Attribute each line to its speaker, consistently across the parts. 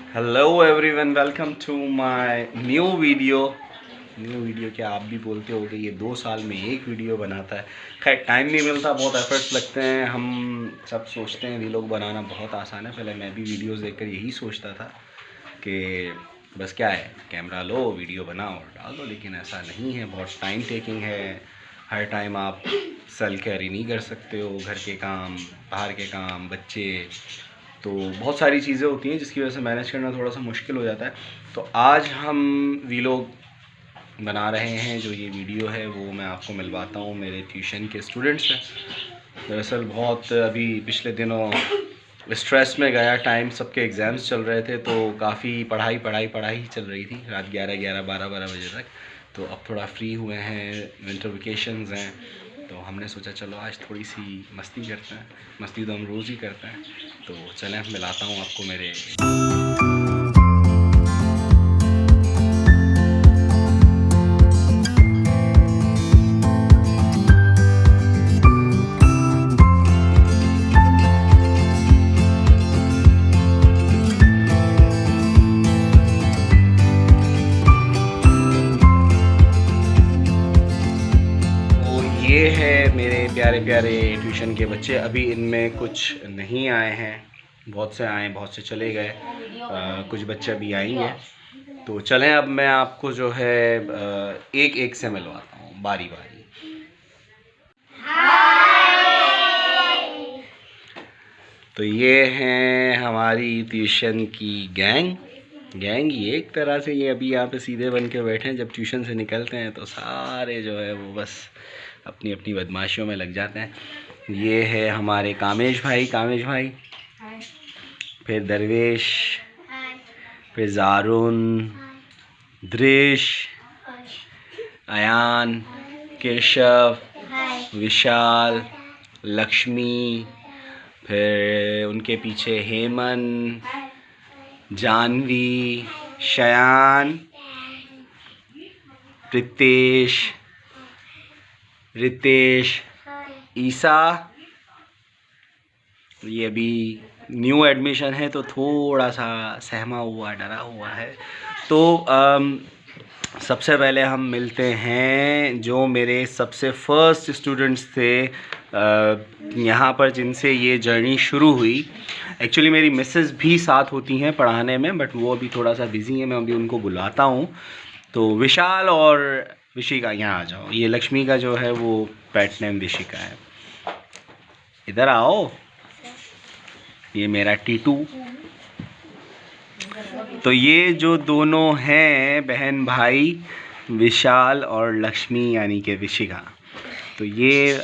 Speaker 1: Hello everyone, welcome to my new video. क्या आप भी बोलते हो कि ये 2 साल में एक वीडियो बनाता है। खैर टाइम नहीं मिलता, बहुत एफर्ट्स लगते हैं। हम सब सोचते हैं वीलॉग बनाना बहुत आसान है। पहले मैं भी वीडियोस देखकर यही सोचता था कि बस क्या है, कैमरा लो, वीडियो बनाओ और डाल दो, लेकिन ऐसा नहीं है। बहुत टाइम टेकिंग है। हर टाइम आप सेल्फ कैरी नहीं कर सकते हो, घर के काम, बाहर के काम, बच्चे, तो बहुत सारी चीज़ें होती हैं जिसकी वजह से मैनेज करना थोड़ा सा मुश्किल हो जाता है। तो आज हम वीलॉग बना रहे हैं। जो ये वीडियो है वो मैं आपको मिलवाता हूँ मेरे ट्यूशन के स्टूडेंट्स से। दरअसल बहुत अभी पिछले दिनों स्ट्रेस में गया टाइम, सबके एग्ज़ाम्स चल रहे थे, तो काफ़ी पढ़ाई चल रही थी रात 11 12 बजे तक। तो अब थोड़ा फ्री हुए हैं, विंटर वेकेशंस हैं, तो हमने सोचा चलो आज थोड़ी सी मस्ती करते हैं। मस्ती तो हम रोज़ ही करते हैं। तो चलें, मिलाता हूँ आपको मेरे। ये है मेरे प्यारे प्यारे ट्यूशन के बच्चे। अभी इनमें कुछ नहीं आए हैं, बहुत से आए, बहुत से चले गए, कुछ बच्चे अभी आएंगे। तो चलें, अब मैं आपको जो है एक एक से मिलवाता हूँ बारी बारी। तो ये हैं हमारी ट्यूशन की गैंग। ये एक तरह से ये अभी यहाँ पे सीधे बन के बैठे हैं। जब ट्यूशन से निकलते हैं तो सारे जो है वो बस अपनी अपनी बदमाशियों में लग जाते हैं। ये है हमारे कामेश भाई, फिर दरवेश, फिर जारुन, दृश, अयान, केशव, विशाल, लक्ष्मी, फिर उनके पीछे हेमन, जानवी, शयान, रितेश, ईसा। ये अभी न्यू एडमिशन है तो थोड़ा सा सहमा हुआ, डरा हुआ है। तो सबसे पहले हम मिलते हैं जो मेरे सबसे फर्स्ट स्टूडेंट्स थे यहाँ पर, जिनसे ये जर्नी शुरू हुई। एक्चुअली मेरी मिसेस भी साथ होती हैं पढ़ाने में, बट वो अभी थोड़ा सा बिज़ी है, मैं अभी उनको बुलाता हूँ। तो विशाल और विशिका, यहाँ आ जाओ। ये लक्ष्मी का जो है वो पेट नेम विशिका है। इधर आओ, ये मेरा टीटू। तो ये जो दोनों हैं बहन भाई, विशाल और लक्ष्मी यानी कि विशिका, तो ये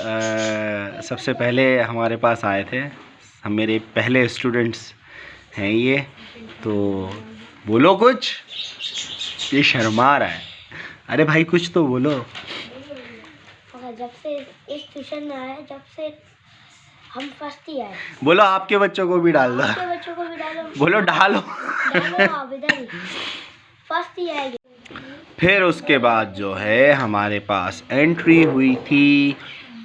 Speaker 1: सबसे पहले हमारे पास आए थे। हम मेरे पहले स्टूडेंट्स हैं ये। तो बोलो कुछ, ये शर्मा रहा है। अरे भाई कुछ तो बोलो।
Speaker 2: जब से इस ट्यूशन में आए, जब से हम फर्स्ट ही आए।
Speaker 1: बोलो आपके बच्चों को भी डाल दो।
Speaker 2: आपके बच्चों को भी डालो।
Speaker 1: बोलो डालो।
Speaker 2: आप इधर ही फर्स्ट ही आएंगे।
Speaker 1: फिर उसके बाद जो है हमारे पास एंट्री हुई थी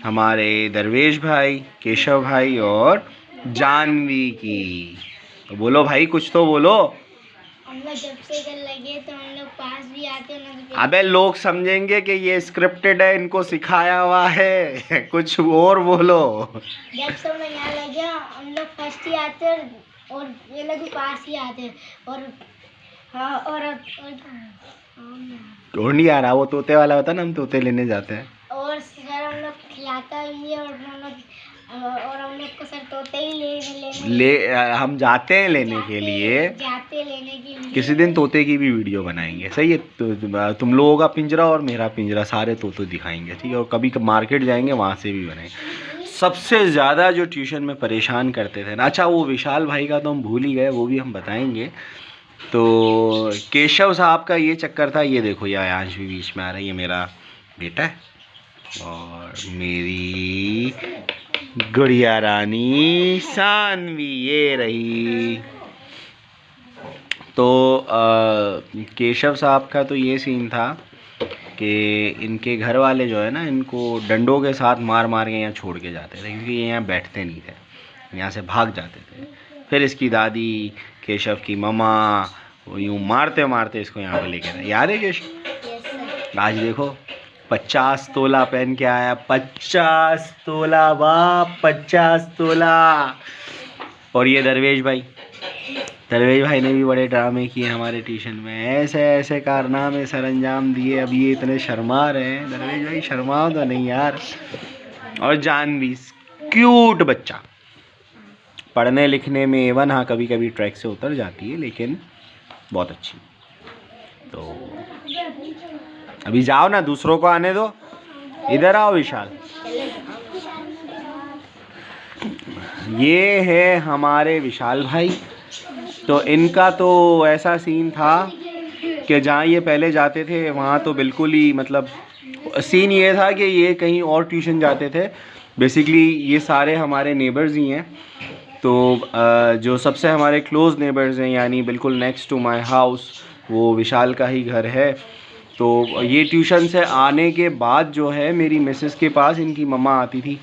Speaker 1: हमारे दरवेश भाई, केशव भाई और जानवी की। तो बोलो भाई कुछ तो बोलो।
Speaker 2: हम लोग जब से इधर लगे तो हम लोग पास भी आते हैं।
Speaker 1: अबे लोग समझेंगे कि ये स्क्रिप्टेड है, इनको सिखाया हुआ है। कुछ और बोलो।
Speaker 2: जब से हम यहाँ लगे हम लोग फर्स्ट ही आते हैं और ये लोग भी पास ही आते हैं। और हाँ, और
Speaker 1: नहीं आ रहा, वो तोते वाला होता है ना, हम तोते लेने जाते हैं।
Speaker 2: और सर हम लोग खिलाता भी है, और हम लोग को सर तोते ही
Speaker 1: हम जाते हैं लेने के लिए। किसी दिन तोते की भी वीडियो बनाएंगे, सही है? तो तुम लोगों का पिंजरा और मेरा पिंजरा, सारे तोते दिखाएंगे, ठीक है? और कभी मार्केट जाएंगे वहाँ से भी बनाएंगे। सबसे ज़्यादा जो ट्यूशन में परेशान करते थे ना, अच्छा वो विशाल भाई का तो हम भूल ही गए, वो भी हम बताएंगे। तो केशव साहब का ये चक्कर था। ये देखो, ये आयांश भी बीच में आ रहा है, ये मेरा बेटा है और मेरी गुड़िया रानी सानवी ये रही। तो केशव साहब का तो ये सीन था कि इनके घर वाले जो है ना, इनको डंडों के साथ मार मार के यहाँ छोड़ के जाते थे, क्योंकि ये यहाँ बैठते नहीं थे, यहाँ से भाग जाते थे। फिर इसकी दादी केशव की ममा वो यूँ मारते मारते इसको यहाँ पे लेके आए। याद है केशव?
Speaker 2: Yes sir.
Speaker 1: आज देखो 50 तोला पहन के आया, 50 तोला बाप, 50 तोला। और ये दरवेश भाई ने भी बड़े ड्रामे किए हमारे ट्यूशन में, ऐसे ऐसे कारनामे सर अंजाम दिए। अब ये इतने शर्मा रहे हैं। दरवेश भाई शर्माओ तो नहीं यार। और जानवी क्यूट बच्चा, पढ़ने लिखने में एवन, हाँ कभी कभी ट्रैक से उतर जाती है लेकिन बहुत अच्छी। तो अभी जाओ ना, दूसरों को आने दो। इधर आओ विशाल। ये है हमारे विशाल भाई। तो इनका तो ऐसा सीन था कि जहाँ ये पहले जाते थे वहाँ तो बिल्कुल ही मतलब सीन ये था कि ये कहीं और ट्यूशन जाते थे। बेसिकली ये सारे हमारे नेबर्स ही हैं। तो जो सबसे हमारे क्लोज़ नेबर्स हैं यानी बिल्कुल नेक्स्ट टू माय हाउस, वो विशाल का ही घर है। तो ये ट्यूशन से आने के बाद जो है मेरी मिसेस के पास इनकी मम्मा आती थी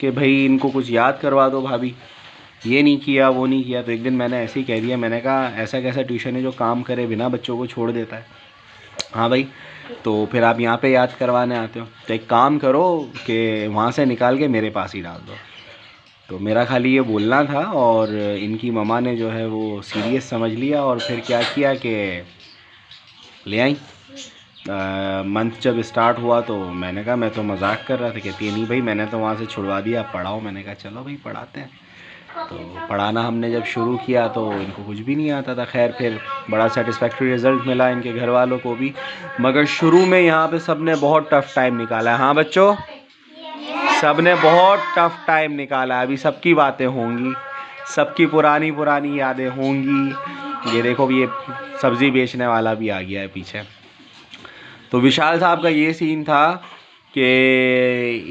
Speaker 1: कि भाई इनको कुछ याद करवा दो भाभी, ये नहीं किया वो नहीं किया। तो एक दिन मैंने ऐसे ही कह दिया, मैंने कहा ऐसा कैसा ट्यूशन है जो काम करे बिना बच्चों को छोड़ देता है? हाँ भाई, तो फिर आप यहाँ पे याद करवाने आते हो, तो एक काम करो कि वहाँ से निकाल के मेरे पास ही डाल दो। तो मेरा खाली ये बोलना था और इनकी मम्मा ने जो है वो सीरियस समझ लिया और फिर क्या किया कि ले आई। मंथ जब स्टार्ट हुआ तो मैंने कहा मैं तो मजाक कर रहा था। कहती है नहीं भाई मैंने तो वहाँ से छुड़वा दिया, आप पढ़ाओ। मैंने कहा चलो भाई पढ़ाते हैं। तो पढ़ाना हमने जब शुरू किया तो इनको कुछ भी नहीं आता था। खैर फिर बड़ा सेटिस्फैक्ट्री रिज़ल्ट मिला इनके घर वालों को भी, मगर शुरू में यहाँ पे सब ने बहुत टफ़ टाइम निकाला है। हाँ बच्चों, सब ने बहुत टफ़ टाइम निकाला। अभी सबकी बातें होंगी, सबकी पुरानी पुरानी यादें होंगी। ये देखो ये सब्ज़ी बेचने वाला भी आ गया है पीछे। तो विशाल साहब का ये सीन था कि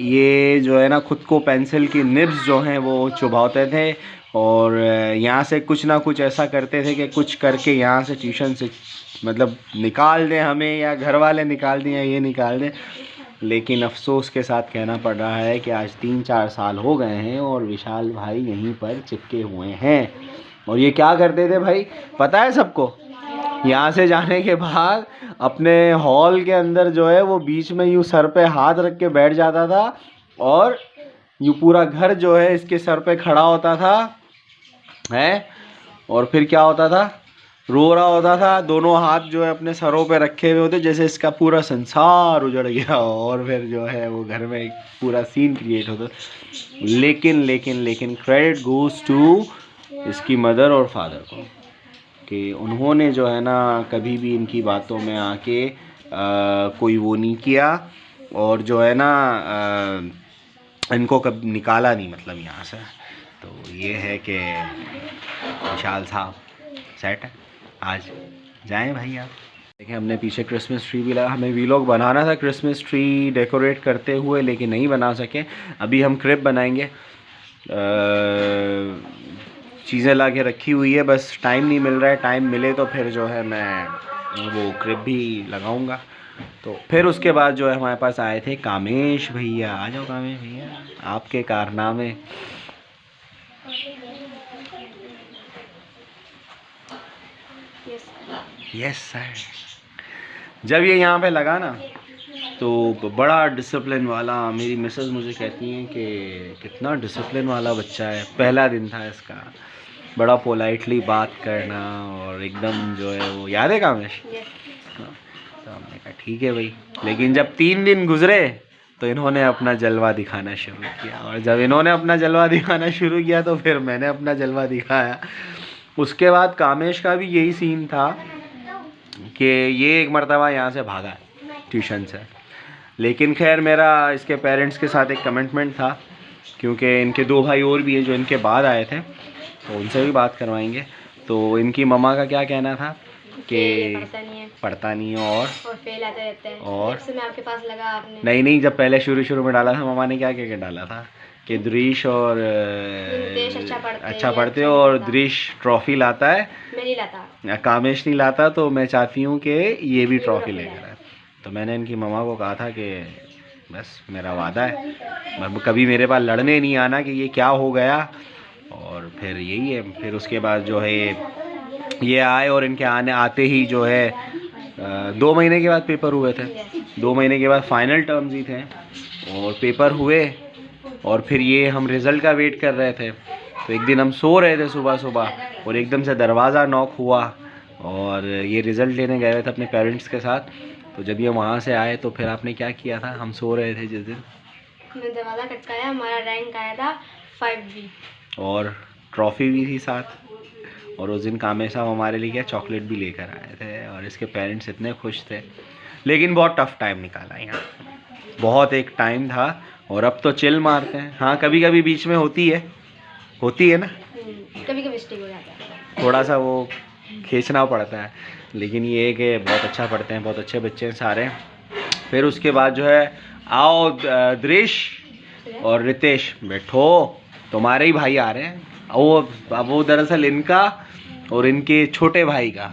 Speaker 1: ये जो है ना खुद को पेंसिल की निब्स जो हैं वो चुभाते थे और यहाँ से कुछ ना कुछ ऐसा करते थे कि कुछ करके यहाँ से ट्यूशन से मतलब निकाल दें हमें, या घर वाले निकाल दें या ये निकाल दें। लेकिन अफसोस के साथ कहना पड़ रहा है कि आज 3-4 साल हो गए हैं और विशाल भाई यहीं पर चिपके हुए हैं। और ये क्या करते थे भाई पता है सबको? यहाँ से जाने के बाद अपने हॉल के अंदर जो है वो बीच में यूँ सर पे हाथ रख के बैठ जाता था और यूँ पूरा घर जो है इसके सर पे खड़ा होता था है। और फिर क्या होता था, रो रहा होता था, दोनों हाथ जो है अपने सरों पे रखे हुए होते जैसे इसका पूरा संसार उजड़ गया। और फिर जो है वो घर में एक पूरा सीन क्रिएट होता। लेकिन क्रेडिट गोज़ टू इसकी मदर और फादर को कि उन्होंने जो है ना कभी भी इनकी बातों में आके कोई वो नहीं किया और जो है ना इनको कभी निकाला नहीं मतलब यहाँ से। तो ये है कि विशाल साहब सेट है। आज जाएं भाई आप। देखिए हमने पीछे क्रिसमस ट्री भी लगा, हमें वीलॉग बनाना था क्रिसमस ट्री डेकोरेट करते हुए लेकिन नहीं बना सके। अभी हम क्रिब बनाएंगे, चीज़ें ला के रखी हुई है, बस टाइम नहीं मिल रहा है। टाइम मिले तो फिर जो है मैं वो क्रिब भी लगाऊंगा। तो फिर उसके बाद जो है हमारे पास आए थे कामेश भैया। आ जाओ कामेश भैया, आपके कारनामे। Yes sir. जब ये यहाँ पे लगा ना तो बड़ा डिसिप्लिन वाला, मेरी मिसेस मुझे कहती हैं कि कितना डिसिप्लिन वाला बच्चा है। पहला दिन था इसका, बड़ा पोलाइटली बात करना और एकदम जो है वो, याद है कामेश? तो हमने कहा ठीक है भाई। लेकिन जब 3 दिन गुजरे तो इन्होंने अपना जलवा दिखाना शुरू किया और जब इन्होंने अपना जलवा दिखाना शुरू किया तो फिर मैंने अपना जलवा दिखाया। उसके बाद कामेश का भी यही सीन था कि ये एक मर्तबा यहाँ से भागा ट्यूशन से। लेकिन खैर मेरा इसके पेरेंट्स के साथ एक कमिटमेंट था क्योंकि इनके 2 भाई और भी हैं जो इनके बाद आए थे, तो उनसे भी बात करवाएंगे। तो इनकी मम्मा का क्या कहना था कि पढ़ता नहीं है और
Speaker 2: फेल आते रहते हैं।
Speaker 1: और
Speaker 2: मैं आपके पास लगा आपने
Speaker 1: नहीं, जब पहले शुरू में डाला था मम्मा ने क्या क्या डाला था कि दृश और अच्छा पढ़ते हो और दृश ट्रॉफी लाता है, मैं नहीं लाता, कामेश नहीं लाता। तो मैं चाहती हूँ कि ये भी ट्रॉफी लेकर आए। तो मैंने इनकी मम्मा को कहा था कि बस मेरा वादा है कभी मेरे पास लड़ने नहीं आना कि ये क्या हो गया। और फिर यही है। फिर उसके बाद जो है ये आए और इनके आते ही जो है 2 महीने के बाद पेपर हुए थे। 2 महीने के बाद फाइनल टर्म्स ही थे और पेपर हुए और फिर ये हम रिज़ल्ट का वेट कर रहे थे। तो एक दिन हम सो रहे थे सुबह सुबह और एकदम से दरवाज़ा नॉक हुआ और ये रिज़ल्ट लेने गए थे अपने पेरेंट्स के साथ। तो जब ये वहाँ से आए तो फिर आपने क्या किया था? हम सो रहे थे जिस दिन,
Speaker 2: हमने दरवाज़ा खटकाया, हमारा रैंक आया था 5B
Speaker 1: और ट्रॉफ़ी भी थी साथ। और उस दिन कामे साहब हमारे लिए क्या चॉकलेट भी लेकर आए थे और इसके पेरेंट्स इतने खुश थे। लेकिन बहुत टफ़ टाइम निकाला यहाँ, बहुत एक टाइम था। और अब तो चिल मारते हैं। हाँ, कभी कभी बीच में होती है ना,
Speaker 2: कभी कभी मिस्टेक हो जाता है,
Speaker 1: थोड़ा सा वो खींचना पड़ता है। लेकिन ये है कि बहुत अच्छा पढ़ते हैं, बहुत अच्छे बच्चे हैं सारे। फिर उसके बाद जो है आओ दृश और रितेश, बैठो, तुम्हारे ही भाई आ रहे हैं। वो दरअसल इनका और इनके छोटे भाई का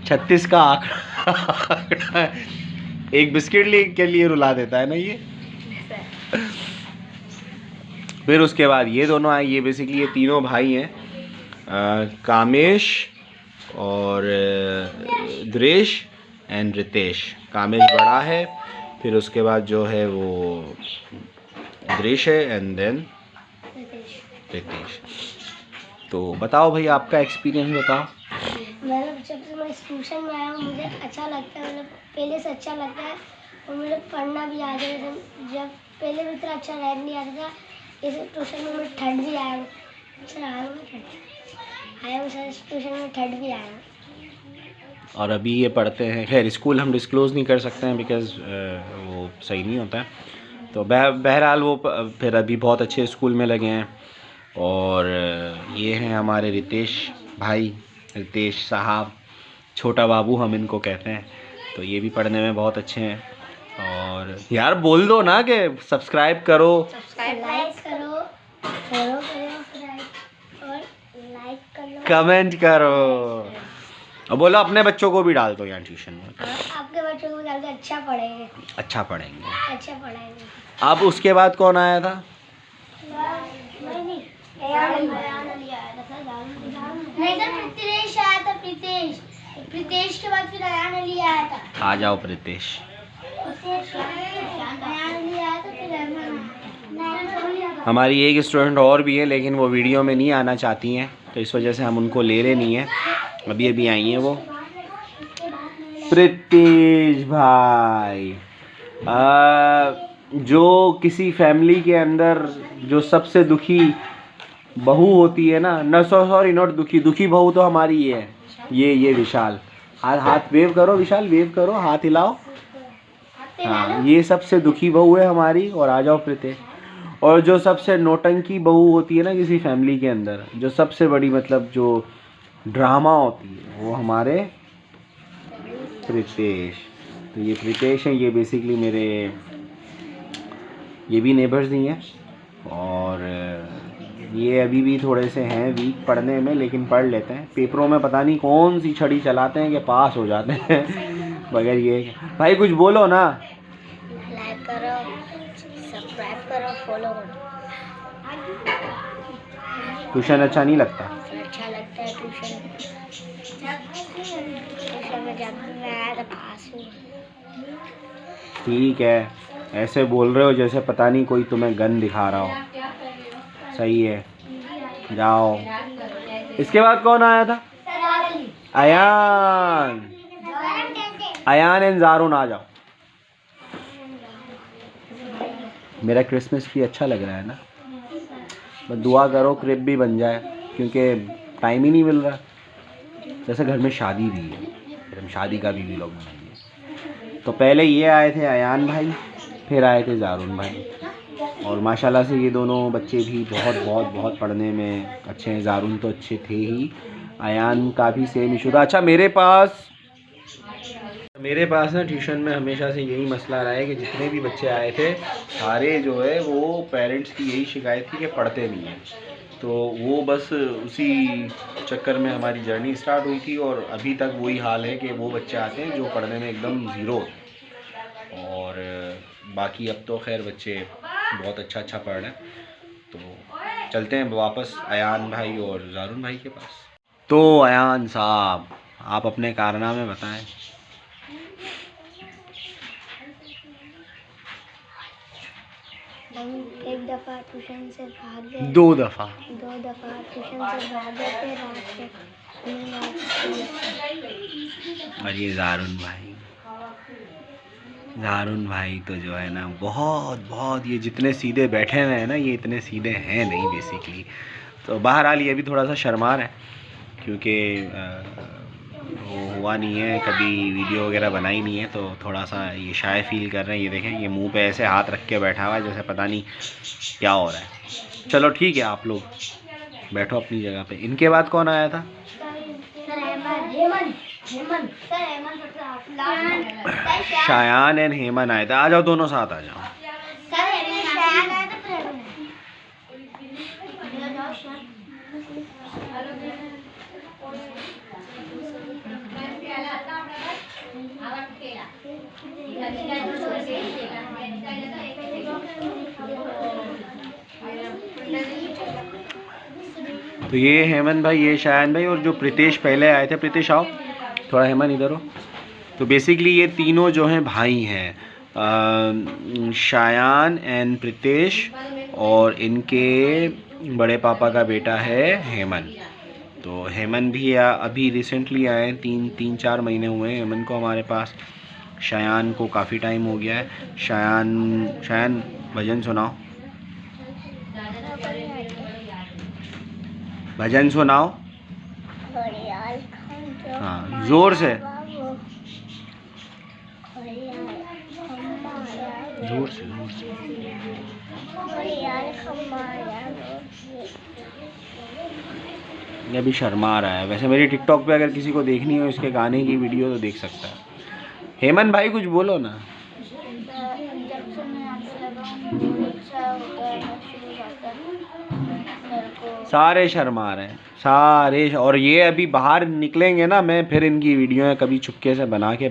Speaker 1: 36 का आंकड़ा एक बिस्किट के लिए रुला देता है ना ये। फिर उसके बाद ये दोनों आए। ये बेसिकली ये तीनों भाई हैं, कामेश और दृश एंड रितेश। कामेश बड़ा है, फिर उसके बाद जो है वो दृश है एंड देन रितेश। तो बताओ भाई, आपका एक्सपीरियंस बताओ।
Speaker 2: मतलब जब से मैं ट्यूशन में आया हूँ मुझे अच्छा लगता है, मतलब पहले से अच्छा लगता है और मुझे पढ़ना भी आ जाता है। जब पहले भी इतना अच्छा रैंक नहीं आता था, इस ट्यूशन में मैं थर्ड भी आया हूँ। अच्छा आया हूँ सर, ट्यूशन में थर्ड भी आया हूँ।
Speaker 1: और अभी ये पढ़ते हैं, खैर स्कूल हम डिस्क्लोज़ नहीं कर सकते हैं बिकॉज़ वो सही नहीं होता है। तो बहरहाल वो फिर अभी बहुत अच्छे स्कूल में लगे हैं। और ये हैं हमारे रितेश भाई, रितेश साहब, छोटा बाबू हम इनको कहते हैं। तो ये भी पढ़ने में बहुत अच्छे हैं। और यार बोल दो ना कि सब्सक्राइब करो,
Speaker 2: लाइक करो, फॉलो करो और लाइक करो,
Speaker 1: कमेंट करो, और बोलो अपने बच्चों को भी डाल दो यहाँ ट्यूशन में।
Speaker 2: आपके बच्चों को डाल के अच्छा पढ़ेंगे,
Speaker 1: अच्छा पढ़ेंगे।
Speaker 2: अच्छा पढ़ाएंगे।
Speaker 1: अब उसके बाद कौन आया था?
Speaker 2: नहीं सर, प्रीतेश आया था। प्रीतेश के बाद फिर अयान अली आया था।
Speaker 1: आ जाओ प्रीतेश। हमारी एक स्टूडेंट और भी है लेकिन वो वीडियो में नहीं आना चाहती हैं, तो इस वजह से हम उनको ले रहे नहीं हैं। अभी आई हैं वो। प्रीतेश भाई, जो किसी फैमिली के अंदर जो सबसे दुखी बहू होती है ना, सॉरी नॉट दुखी बहू तो हमारी ये है, ये विशाल। हाथ वेव करो विशाल, वेव करो, हाथ हिलाओ। हाँ, ये सबसे दुखी बहू है हमारी। और आ जाओ प्रीतेश। और जो सबसे नौटंकी बहू होती है ना किसी फैमिली के अंदर, जो सबसे बड़ी मतलब जो ड्रामा होती है, वो हमारे प्रीतेश। तो ये प्रीतेश हैं, ये बेसिकली मेरे ये भी नेबर्स ही हैं। और ये अभी भी थोड़े से हैं वीक पढ़ने में, लेकिन पढ़ लेते हैं। पेपरों में पता नहीं कौन सी छड़ी चलाते हैं कि पास हो जाते हैं मगर ये भाई कुछ बोलो ना।
Speaker 2: लाइक करो, सब्सक्राइब करो, फॉलो करो।
Speaker 1: ट्यूशन अच्छा नहीं लगता?
Speaker 2: अच्छा लगता है ट्यूशन में। जब मैं आया था पास हुआ।
Speaker 1: ठीक है, ऐसे बोल रहे हो जैसे पता नहीं कोई तुम्हें गन दिखा रहा हो। सही है, जाओ। इसके बाद कौन आया था? अयान एंड जारून, आ जाओ। मेरा क्रिसमस भी अच्छा लग रहा है ना। बस दुआ करो क्रिप भी बन जाए, क्योंकि टाइम ही नहीं मिल रहा। जैसे घर में शादी भी है, फिर हम शादी का भी व्लॉग बनाएंगे। तो पहले ये आए थे अयान भाई, फिर आए थे जारून भाई। और माशाल्लाह से ये दोनों बच्चे भी बहुत पढ़ने में अच्छे हैं। जारून तो अच्छे थे ही, अयान का भी सेम इशू था। अच्छा, मेरे पास ना ट्यूशन में हमेशा से यही मसला रहा है कि जितने भी बच्चे आए थे सारे जो है वो पेरेंट्स की यही शिकायत थी कि पढ़ते नहीं हैं। तो वो बस उसी चक्कर में हमारी जर्नी स्टार्ट हुई थी और अभी तक वही हाल है कि वो बच्चे आते हैं जो पढ़ने में एकदम ज़ीरो। और बाकी अब तो खैर बच्चे बहुत अच्छा पढ़ रहे हैं। तो चलते हैं वापस अयान भाई और जारून भाई के पास। तो अयान साहब, आप अपने कारनामे बताएं।
Speaker 2: हम एक दफ़ा ट्यूशन से भाग गए,
Speaker 1: 2 दफ़ा।
Speaker 2: 2 दफ़ा ट्यूशन से भाग गए थे रात को।
Speaker 1: और ये ज़ारुन भाई तो जो है ना बहुत ये जितने सीधे बैठे हुए हैं ना, ये इतने सीधे हैं नहीं बेसिकली। तो बहरहाल ये भी थोड़ा सा शर्मा है क्योंकि वो हुआ नहीं है, कभी वीडियो वगैरह बनाई नहीं है, तो थोड़ा सा ये शाय फील कर रहे हैं। ये देखें, ये मुंह पे ऐसे हाथ रख के बैठा हुआ है जैसे पता नहीं क्या हो रहा है। चलो ठीक है, आप लोग बैठो अपनी जगह पे। इनके बाद कौन आया था? शायान एंड हेमन आए थे। आ जाओ, दोनों साथ आ जाओ। तो ये हेमन भाई, ये शायान भाई, और जो प्रीतेश पहले आए थे। प्रीतेश आओ थोड़ा, हेमन इधर हो। तो बेसिकली ये तीनों जो हैं भाई हैं, शायान एंड प्रीतेश, और इनके बड़े पापा का बेटा है हेमन। तो हेमन भी अभी रिसेंटली आए, 3-4 महीने हुए हैं हेमन को हमारे पास। शायान को काफ़ी टाइम हो गया है। शायान भजन सुनाओ, भजन सुनाओ। हाँ, जोर से, जोर से। ये भी शर्मा रहा है। वैसे मेरी टिकटॉक पे अगर किसी को देखनी हो इसके गाने की वीडियो तो देख सकता है। हेमन भाई कुछ बोलो ना। सारे शर्मा रहे हैं, सारे। और ये अभी बाहर निकलेंगे ना, मैं फिर इनकी वीडियो कभी चुपके से बना के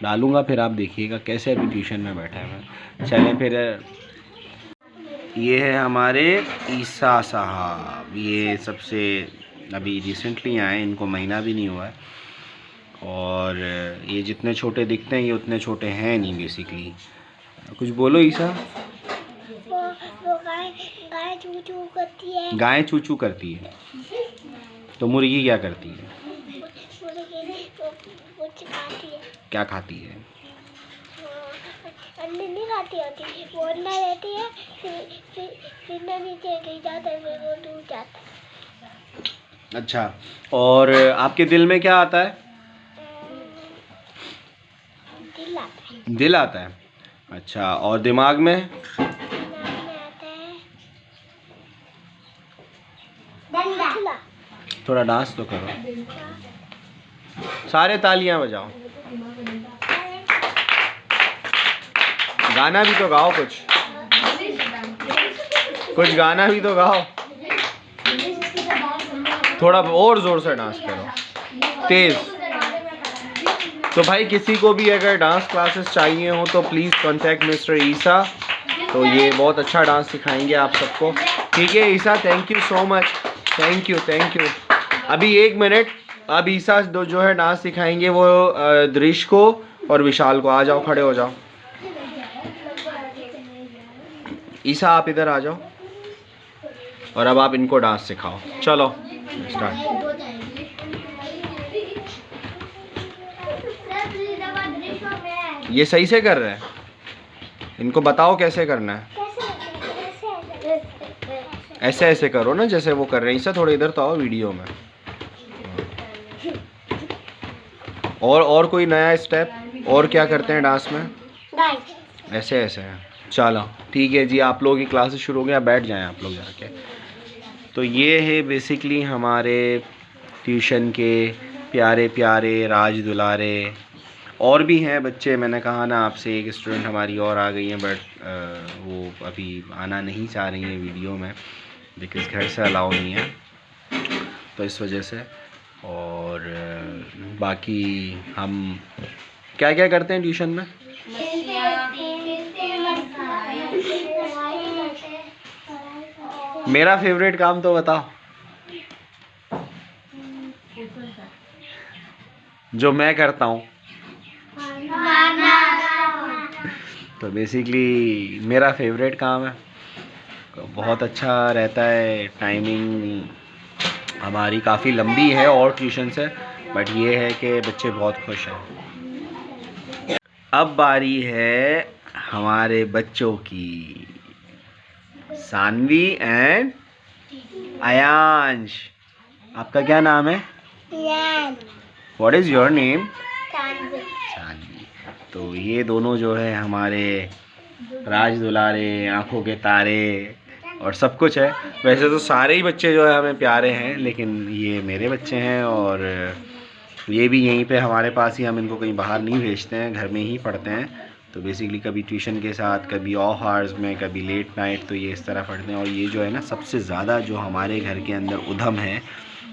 Speaker 1: डालूंगा, फिर आप देखिएगा कैसे अभी ट्यूशन में बैठे हैं। चलें फिर। ये है हमारे ईसा साहब, ये सबसे अभी रिसेंटली आए, इनको महीना भी नहीं हुआ है। और ये जितने छोटे दिखते हैं ये उतने छोटे हैं नहीं बेसिकली। कुछ बोलो ईसा।
Speaker 2: वो गाय चू चू करती है।
Speaker 1: गाय चू चू करती है, तो मुर्गी क्या करती है?
Speaker 2: खाती है।
Speaker 1: क्या खाती है?
Speaker 2: अंडे नहीं खाती होती, वो अंडा रहती है, फिर नीचे गिर जाता है, फिर वो डूब जाता है।
Speaker 1: अच्छा, और आपके दिल में क्या आता है?
Speaker 2: दिल आता है।
Speaker 1: दिल आता है। अच्छा, और दिमाग में?
Speaker 2: आता है डंडा।
Speaker 1: थोड़ा डांस तो करो, सारे तालियां बजाओ, गाना भी तो गाओ, कुछ गाना भी तो गाओ। थोड़ा और जोर से डांस करो, तेज। तो भाई किसी को भी अगर डांस क्लासेस चाहिए हो तो प्लीज़ कांटेक्ट मिस्टर ईसा। तो ये बहुत अच्छा डांस सिखाएंगे आप सबको। ठीक है Isa, thank you so much, thank you. अभी 1 मिनट, अब ईसा जो है डांस सिखाएंगे वो दृश को और विशाल को। आ जाओ, खड़े हो जाओ। ईसा आप इधर आ जाओ, और अब आप इनको डांस सिखाओ। चलो स्टार्ट। ये सही से कर रहे हैं, इनको बताओ कैसे करना है। ऐसे ऐसे करो ना जैसे वो कर रहे हैं। ईसा थोड़ा इधर तो आओ वीडियो में। और कोई नया स्टेप, और क्या करते हैं डांस में? ऐसे ऐसे है। चलो ठीक है जी, आप लोगों की क्लासेस शुरू हो गया, बैठ जाएं आप लोग जाके। तो ये है बेसिकली हमारे ट्यूशन के प्यारे प्यारे राज दुलारे। और भी हैं बच्चे, मैंने कहा ना आपसे, एक स्टूडेंट हमारी और आ गई हैं, बट वो अभी आना नहीं चाह रही हैं वीडियो में, बिकॉज़ घर से अलाउ नहीं है, तो इस वजह से। और बाकी हम क्या क्या करते हैं ट्यूशन में? मेरा फेवरेट काम तो बताओ। जो मैं करता हूँ। तो बेसिकली मेरा फेवरेट काम है, बहुत अच्छा रहता है। टाइमिंग हमारी काफ़ी लंबी है और ट्यूशन से, बट ये है कि बच्चे बहुत खुश हैं। अब बारी है हमारे बच्चों की, सानवी एंड आयांश। आपका क्या नाम है? What is your name? Saanvi. तो ये दोनों जो है हमारे राज दुलारे, आंखों के तारे और सब कुछ है। वैसे तो सारे ही बच्चे जो है हमें प्यारे हैं, लेकिन ये मेरे बच्चे हैं और ये भी यहीं पे हमारे पास ही, हम इनको कहीं बाहर नहीं भेजते हैं, घर में ही पढ़ते हैं। तो बेसिकली कभी ट्यूशन के साथ, कभी ऑफ आवर्स में, कभी लेट नाइट, तो ये इस तरह पढ़ते हैं। और ये जो है ना, सबसे ज़्यादा जो हमारे घर के अंदर उधम है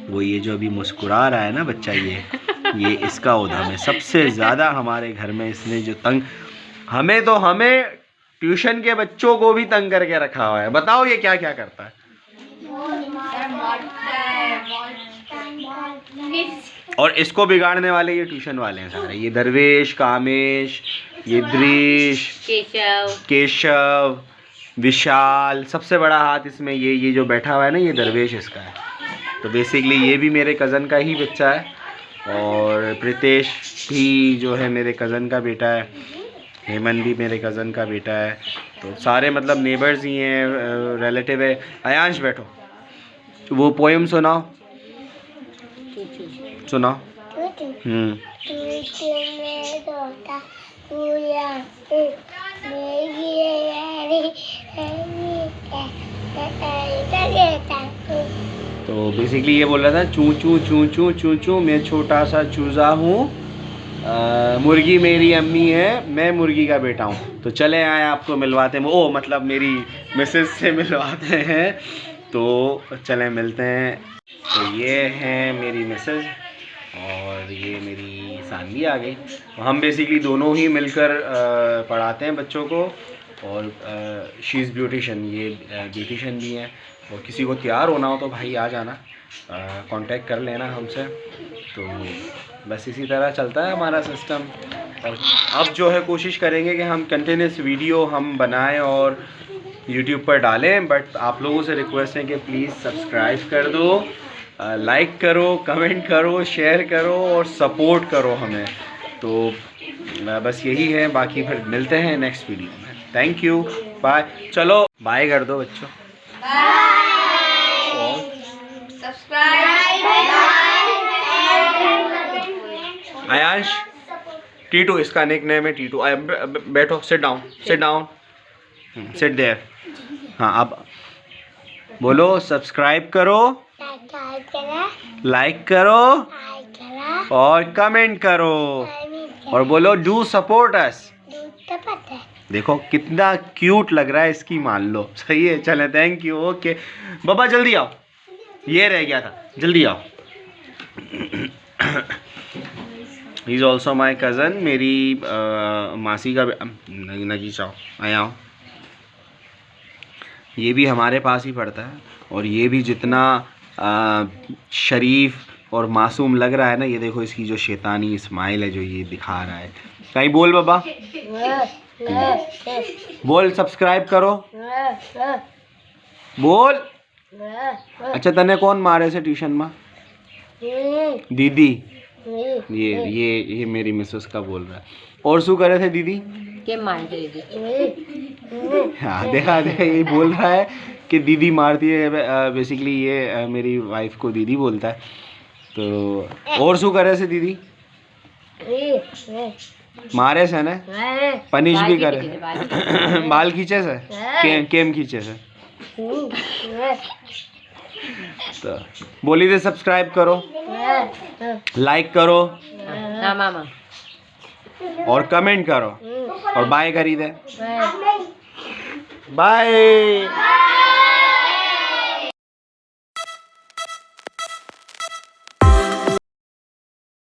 Speaker 1: वो ये जो अभी मुस्कुरा रहा है ना बच्चा, ये इसका उधम है सबसे ज़्यादा हमारे घर में। इसने जो तंग हमें ट्यूशन के बच्चों को भी तंग करके रखा हुआ है। बताओ ये क्या क्या करता है? और इसको बिगाड़ने वाले ये ट्यूशन वाले हैं सारे। ये दरवेश, कामेश, ये दृश, केशव, विशाल, सबसे बड़ा हाथ इसमें ये जो बैठा हुआ है ना, ये दरवेश इसका है। तो बेसिकली ये भी मेरे कज़न का ही बच्चा है, और प्रीतेश भी जो है मेरे कज़न का बेटा है, हेमंत भी मेरे कज़न का बेटा है। तो सारे मतलब नेबर्स ही हैं, रिलेटिव है। आयांश बैठो, वो पोएम सुनाओ। तो बेसिकली ये बोल रहा था, चू चू चू चू चू चू, मैं छोटा सा चूज़ा हूँ, मुर्गी मेरी अम्मी है, मैं मुर्गी का बेटा हूँ। तो चले आए आपको मिलवाते हैं, ओ मतलब मेरी मिसेस से मिलवाते हैं। तो चले मिलते हैं। तो ये हैं मेरी मिसेस और ये मेरी सानवी आ गई। तो हम बेसिकली दोनों ही मिलकर पढ़ाते हैं बच्चों को। और शी इज़ ब्यूटिशन, ये ब्यूटिशन भी हैं। और किसी को तैयार होना हो तो भाई आ जाना, कांटेक्ट कर लेना हमसे। तो बस इसी तरह चलता है हमारा सिस्टम। और अब जो है कोशिश करेंगे कि हम कंटिन्यूस वीडियो हम बनाएं और यूट्यूब पर डालें। बट आप लोगों से रिक्वेस्ट है कि प्लीज़ सब्सक्राइब कर दो, लाइक करो, कमेंट करो, शेयर करो और सपोर्ट करो हमें। तो बस यही है, बाकी फिर मिलते हैं नेक्स्ट वीडियो में। Thank you, bye. चलो बाय कर दो बच्चों। आयांश, टीटू इसका निक नेम है, टीटू। बैठो, sit down, sit down, sit there. हाँ, अब बोलो, सब्सक्राइब करो, लाइक करो और कमेंट करो, और बोलो डू सपोर्ट अस। देखो कितना क्यूट लग रहा है, इसकी मान लो। सही है, चले, थैंक यू, ओके बाबा, जल्दी आओ, ये रह गया था, जल्दी आओ। He is also my cousin, मेरी मासी का नगी चाओ, आया। ये भी हमारे पास ही पढ़ता है, और ये भी जितना शरीफ और मासूम लग रहा है ना, ये देखो इसकी जो शैतानी स्माइल है जो ये दिखा रहा है। कहीं बोल बाबा, बोल सब्सक्राइब करो, बोल। अच्छा, तने कौन मारे से ट्यूशन में? दीदी। ये मेरी मिसेस का बोल रहा है। और शू करे थे दीदी के मारते दीदी। हाँ, देखा यही बोल रहा है कि दीदी मारती है। बेसिकली ये मेरी वाइफ को दीदी बोलता है। तो और शू करे से दीदी मारे से ना, पनिश भी करे। बाल खींचे से, केम खींचे से। तो बोली दे सब्सक्राइब करो, लाइक करो और कमेंट करो और बाय करी दे। बाय।